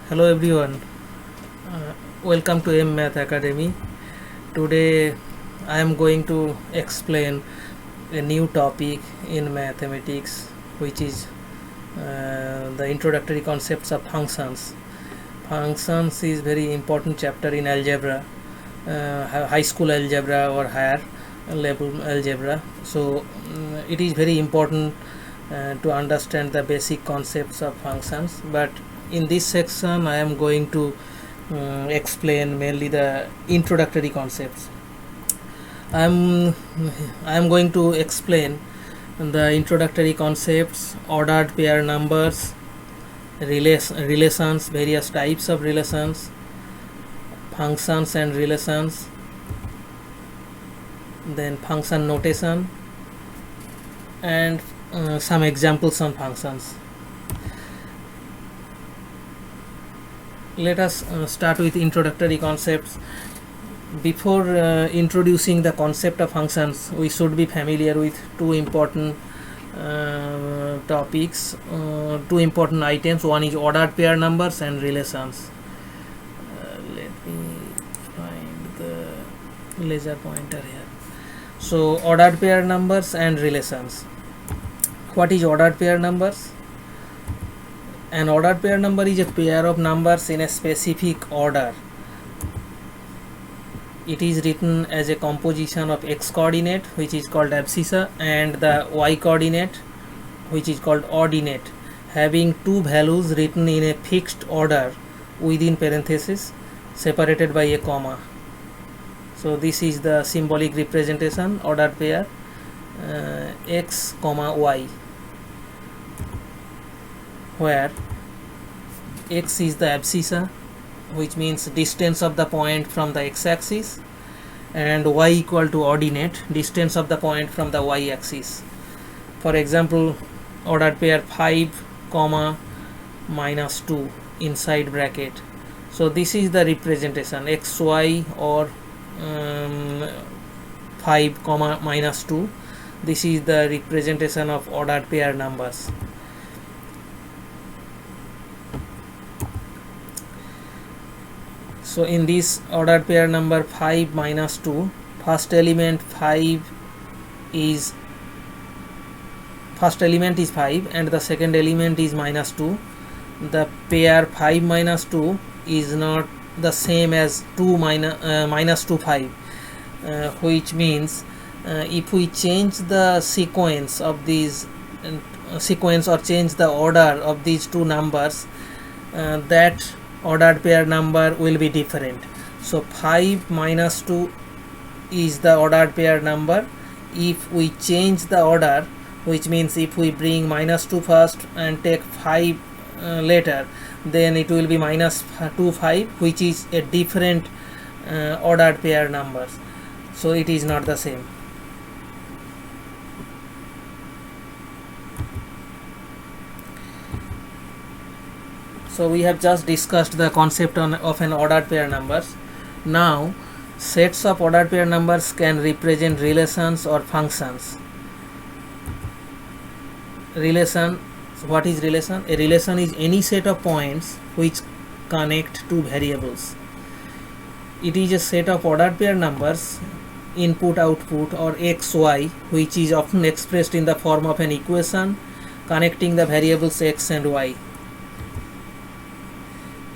Hello everyone, welcome to M Math Academy. Today I am going to explain a new topic in mathematics, which is the introductory concepts of functions. Functions is very important chapter in algebra, high school algebra or higher level algebra. So it is very important to understand the basic concepts of functions. But in this section, I am going to explain mainly the introductory concepts. I am going to explain the introductory concepts, ordered pair numbers, relations, various types of relations, functions and relations, then function notation, and some examples on functions. Let us start with introductory concepts. Before introducing the concept of functions, we should be familiar with two important topics, two important items. One is ordered pair numbers and relations. Let me find the laser pointer here. So ordered pair numbers and relations. What is ordered pair numbers? An ordered pair number is a pair of numbers in a specific order. It is written as a composition of x coordinate, which is called abscissa, and the y coordinate, which is called ordinate, having two values written in a fixed order within parentheses separated by a comma. So this is the symbolic representation, ordered pair x comma y, where x is the abscissa, which means distance of the point from the x-axis, and y equal to ordinate, distance of the point from the y-axis. For example, ordered pair 5 comma minus 2 inside bracket. So this is the representation, xy or 5 comma minus 2. This is the representation of ordered pair numbers. So in this ordered pair number 5 minus 2, first element is 5 and the second element is minus 2. The pair 5 minus 2 is not the same as 2 minus 2 5, which means if we change the sequence of these sequence or change the order of these two numbers, that ordered pair number will be different. So 5 minus 2 is the ordered pair number. If we change the order, which means if we bring minus 2 first and take 5 later, then it will be minus 2 5, which is a different ordered pair numbers. So it is not the same. So we have just discussed the concept of an ordered pair numbers. Now sets of ordered pair numbers can represent relations or functions. Relation, what is relation? A relation is any set of points which connect two variables. It is a set of ordered pair numbers, input output or xy, which is often expressed in the form of an equation connecting the variables x and y.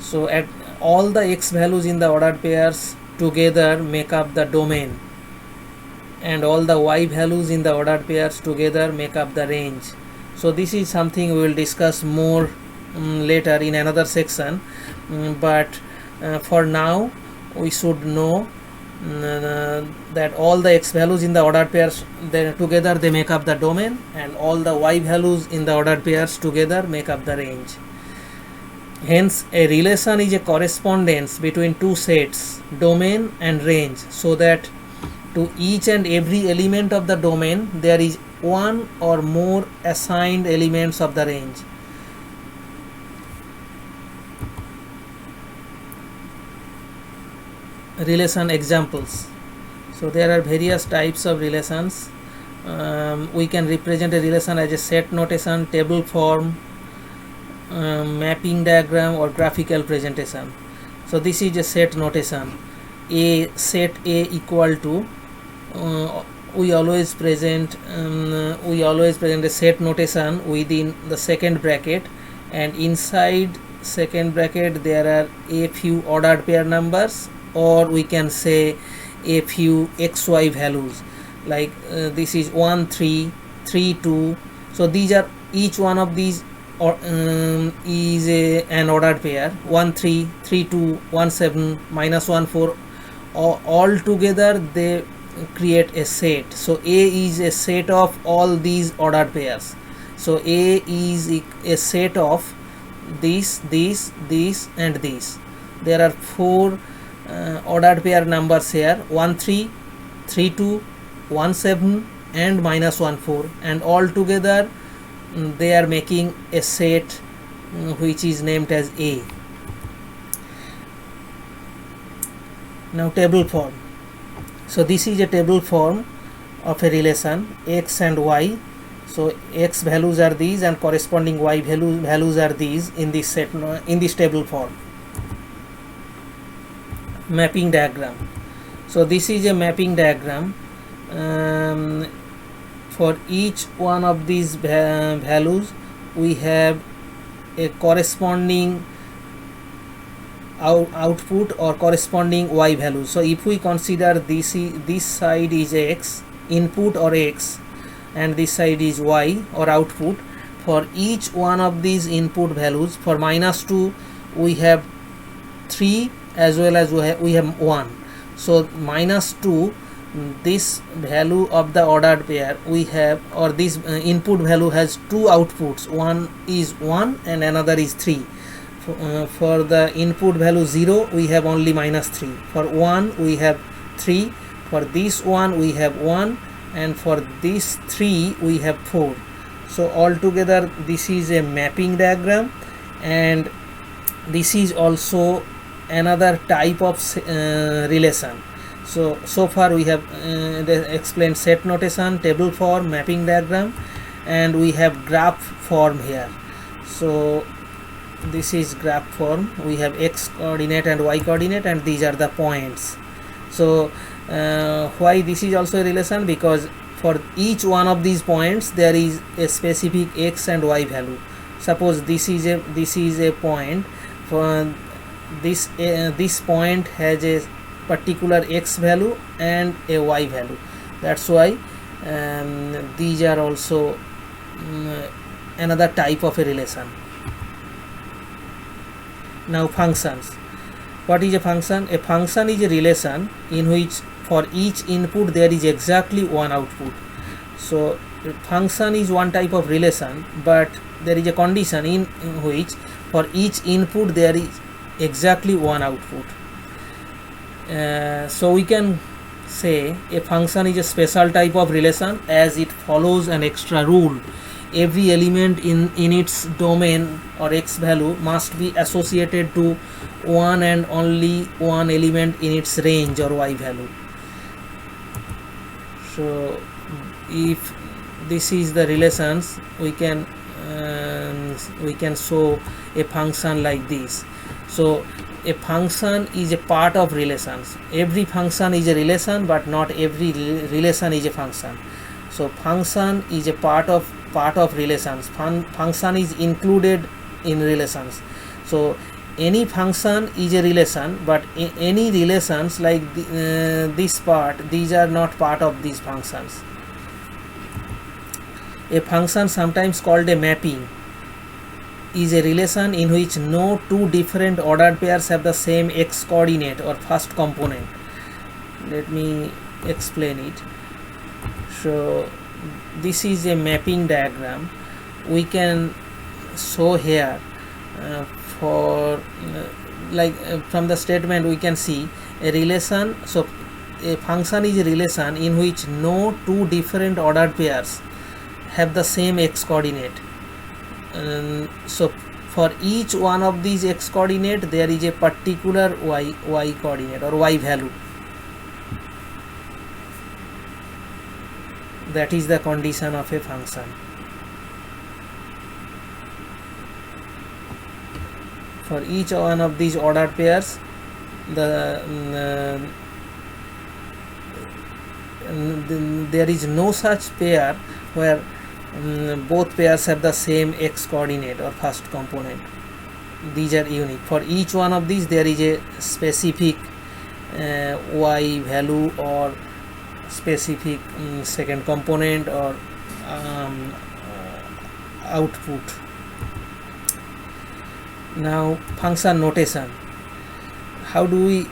So at all the x values in the ordered pairs together make up the domain, and all the y values in the ordered pairs together make up the range. So this is something we will discuss more later in another section, but for now we should know that all the x values in the ordered pairs together they make up the domain, and all the y values in the ordered pairs together make up the range. Hence, a relation is a correspondence between two sets, domain and range, so that to each and every element of the domain there is one or more assigned elements of the range. Relation examples. So there are various types of relations. We can represent a relation as a set notation, table form, mapping diagram or graphical presentation. So this is a set notation. A set A equal to we always present a set notation within the second bracket, and inside second bracket there are a few ordered pair numbers, or we can say a few xy values, like this is 1 3 3 2. So these are, each one of these is an ordered pair, 1 3 3 2 1 7 minus 1 4. All together they create a set. So A is a set of all these ordered pairs. So A is a set of this and this. There are four ordered pair numbers here: 1 3 3 2 1 7 and minus 1 4, and all together they are making a set which is named as A. Now table form. So this is a table form of a relation x and y. So x values are these and corresponding y values are these in this set, in this table form. Mapping diagram. So this is a mapping diagram. For each one of these values we have a corresponding output or corresponding y value. So if we consider this side is x input or x, and this side is y or output, for each one of these input values, for -2 we have 3 as well as we have 1. So -2, this value of the ordered pair we have, or this input value has two outputs, one is 1 and another is 3. For the input value 0 we have only -3, for 1 we have 3, for this one we have 1, and for this 3 we have 4. So altogether this is a mapping diagram, and this is also another type of relation. So far we have explained set notation, table form, mapping diagram, and we have graph form here. So this is graph form. We have x coordinate and y coordinate, and these are the points. So why this is also a relation? Because for each one of these points there is a specific x and y value. Suppose this is a point. For this point has a particular x value and a y value. That's why these are also another type of a relation. Now functions. What is a function? A function is a relation in which for each input there is exactly one output. So a function is one type of relation, but there is a condition in which for each input there is exactly one output. So we can say a function is a special type of relation as it follows an extra rule. Every element in its domain or x value must be associated to one and only one element in its range or y value. So if this is the relations, we can show a function like this. So a function is a part of relations. Every function is a relation, but not every relation is a function. So function is a part of relations. Function is included in relations. So any function is a relation, but any relations like this part, these are not part of these functions. A function, sometimes called a mapping, is a relation in which no two different ordered pairs have the same x coordinate or first component. Let me explain it. So this is a mapping diagram. We can show here from the statement we can see a relation. So a function is a relation in which no two different ordered pairs have the same x coordinate. So for each one of these x coordinate there is a particular y coordinate or y value. That is the condition of a function. For each one of these ordered pairs, there is no such pair where both pairs have the same x coordinate or first component. These are unique. For each one of these there is a specific y value or specific second component or output. Now function notation. How do we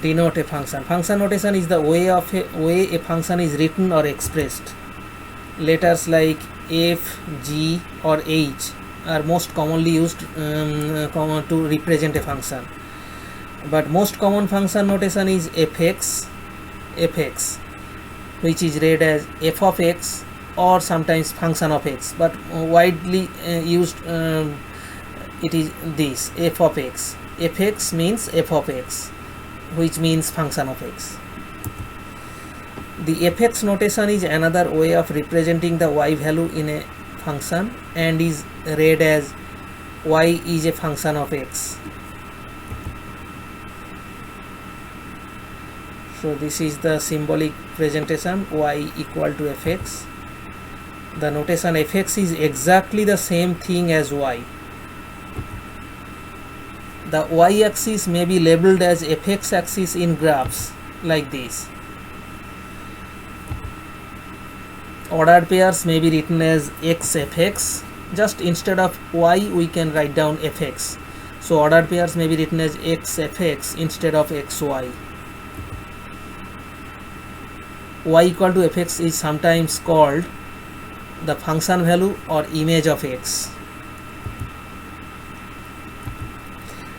denote a function? Function notation is the way a function is written or expressed. Letters like f, g or h are most commonly used to represent a function. But most common function notation is fx, which is read as f of x or sometimes function of x, but widely used it is this f of x. Fx means f of x, which means function of x. The fx notation is another way of representing the y value in a function and is read as y is a function of x. So this is the symbolic presentation, y equal to fx. The notation fx is exactly the same thing as y. The y-axis may be labeled as fx axis in graphs like this. Ordered pairs may be written as x fx. Just instead of y we can write down fx. So ordered pairs may be written as x fx instead of xy. Y equal to fx is sometimes called the function value or image of x.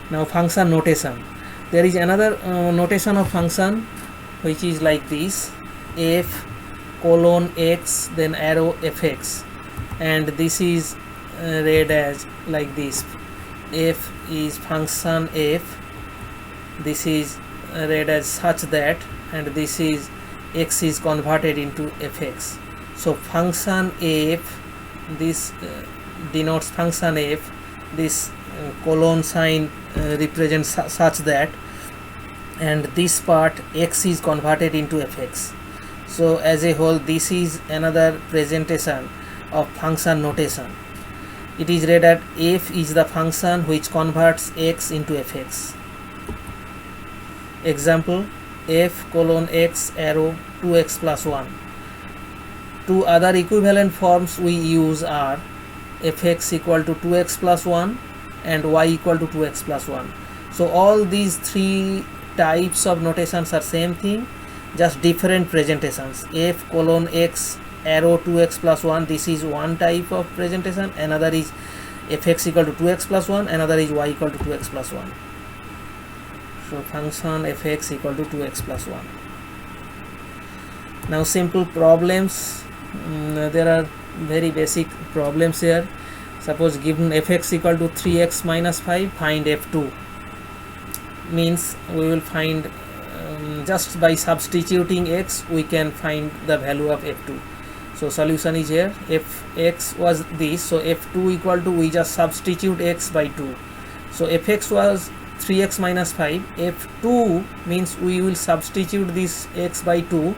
Now function notation. There is another notation of function which is like this: f colon x then arrow fx, and this is read as like this: f is function f, this is read as such that, and this is x is converted into fx. So function f, this denotes function f, this colon sign represents such that, and this part x is converted into fx. So as a whole this is another presentation of function notation. It is read that f is the function which converts x into fx. Example: f colon x arrow 2x plus 1. Two other equivalent forms we use are fx equal to 2x plus 1 and y equal to 2x plus 1. So all these three types of notations are same thing, just different presentations. F colon x arrow 2x plus 1, this is one type of presentation, another is fx equal to 2x plus 1, another is y equal to 2x plus 1. So function fx equal to 2x plus 1. Now simple problems. There are very basic problems here. Suppose given fx equal to 3x minus 5, find f2. Means we will find just by substituting x we can find the value of f2. So solution is here. Fx was this, so f2 equal to, we just substitute x by 2. So fx was 3x minus 5, f2 means we will substitute this x by 2.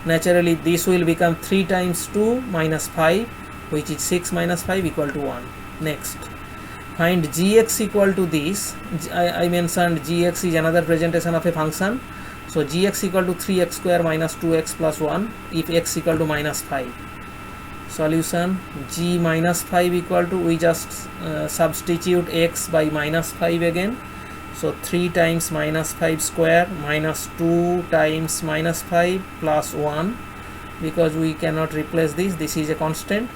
Naturally this will become 3 times 2 minus 5, which is 6 minus 5 equal to 1. Next, find gx equal to this. I mentioned gx is another presentation of a function. So gx equal to 3x square minus 2x plus 1 if x equal to minus 5. Solution: g minus 5 equal to, we just substitute x by minus 5 again. So 3 times minus 5 square minus 2 times minus 5 plus 1, because we cannot replace this is a constant.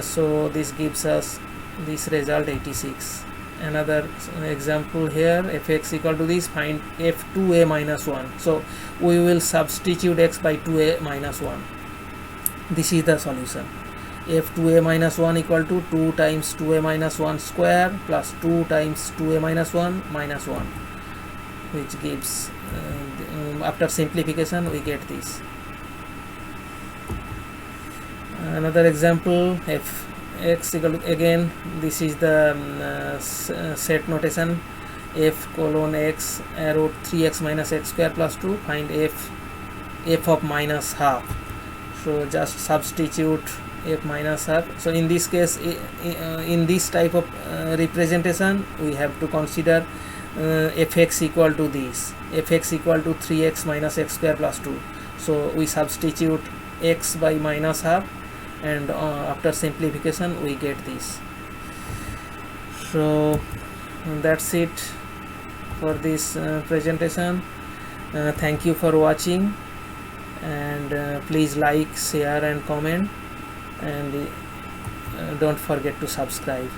So this gives us this result 86. Another example here: fx equal to this, find f2a minus 1. So we will substitute x by 2a minus 1. This is the solution. f2a minus 1 equal to 2 times 2a minus 1 square plus 2 times 2a minus 1 minus 1, which gives after simplification we get this. Another example: x equal to, again this is the set notation, f colon x arrow 3x minus x square plus 2, find f of minus half. So just substitute f minus half. So in this case, in this type of representation, we have to consider fx equal to this, fx equal to 3x minus x square plus 2. So we substitute x by minus half, and after simplification we get this. So that's it for this presentation. Thank you for watching, and please like, share and comment, and don't forget to subscribe.